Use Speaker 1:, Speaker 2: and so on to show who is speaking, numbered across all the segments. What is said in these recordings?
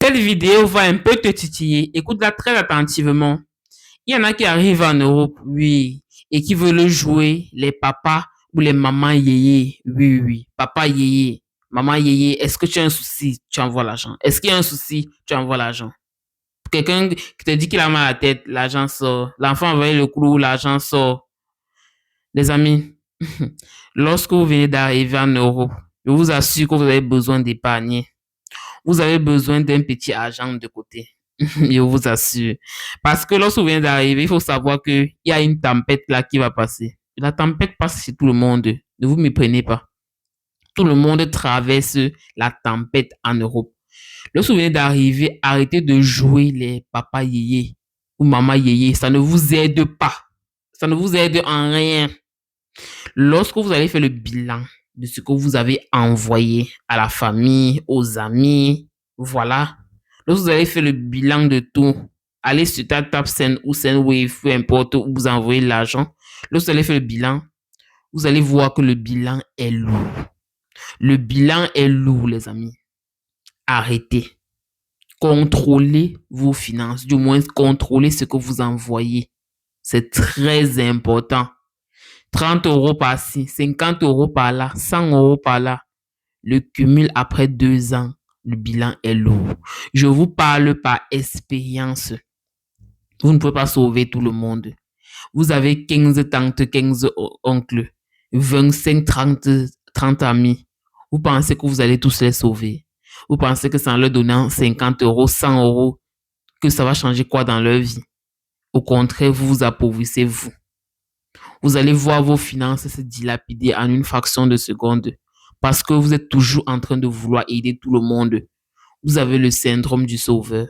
Speaker 1: Cette vidéo va un peu te titiller. Écoute-la très attentivement. Il y en a qui arrivent en Europe, oui, et qui veulent jouer les papas ou les mamans yéyé. Oui, oui, papa yéyé, maman yéyé. Est-ce que tu as un souci? Tu envoies l'argent. Est-ce qu'il y a un souci? Tu envoies l'argent. Quelqu'un qui te dit qu'il a mal à la tête, l'argent sort. L'enfant envoie le clou, l'argent sort. Les amis, lorsque vous venez d'arriver en Europe, je vous assure que vous avez besoin d'épargner. Vous avez besoin d'un petit argent de côté. Je vous assure. Parce que lorsque vous venez d'arriver, il faut savoir qu'il y a une tempête là qui va passer. La tempête passe sur tout le monde. Ne vous méprenez pas. Tout le monde traverse la tempête en Europe. Lorsque vous venez d'arriver, arrêtez de jouer les papa yéyé ou maman yéyé. Ça ne vous aide pas. Ça ne vous aide en rien. Lorsque vous allez faire le bilan de ce que vous avez envoyé à la famille, aux amis, voilà. Lorsque vous allez faire le bilan de tout, allez sur TapTapSend ou SendWave, peu importe où vous envoyez l'argent. Lorsque vous allez faire le bilan, vous allez voir que le bilan est lourd. Le bilan est lourd, les amis. Arrêtez. Contrôlez vos finances, du moins contrôlez ce que vous envoyez. C'est très important. 30 euros par-ci, 50 euros par-là, 100 euros par-là. Le cumul après 2 ans, le bilan est lourd. Je vous parle par expérience. Vous ne pouvez pas sauver tout le monde. Vous avez 15 tantes, 15 oncles, 25, 30 amis. Vous pensez que vous allez tous les sauver. Vous pensez que c'est en leur donnant 50 euros, 100 euros, que ça va changer quoi dans leur vie. Au contraire, vous vous appauvrissez vous. Vous allez voir vos finances se dilapider en une fraction de seconde parce que vous êtes toujours en train de vouloir aider tout le monde. Vous avez le syndrome du sauveur.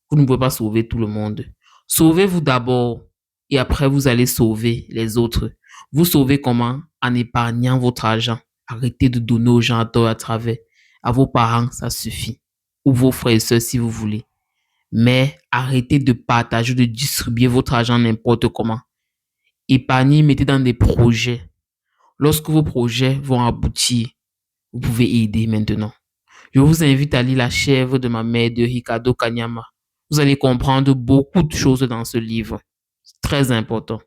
Speaker 1: Vous ne pouvez pas sauver tout le monde. Sauvez-vous d'abord et après vous allez sauver les autres. Vous sauvez comment? En épargnant votre argent. Arrêtez de donner aux gens à tort à travers. À vos parents, ça suffit. Ou vos frères et sœurs si vous voulez. Mais arrêtez de partager, de distribuer votre argent n'importe comment. Épargnez, mettez dans des projets. Lorsque vos projets vont aboutir, vous pouvez aider maintenant. Je vous invite à lire La chèvre de ma mère de Ricardo Kanyama. Vous allez comprendre beaucoup de choses dans ce livre. C'est très important.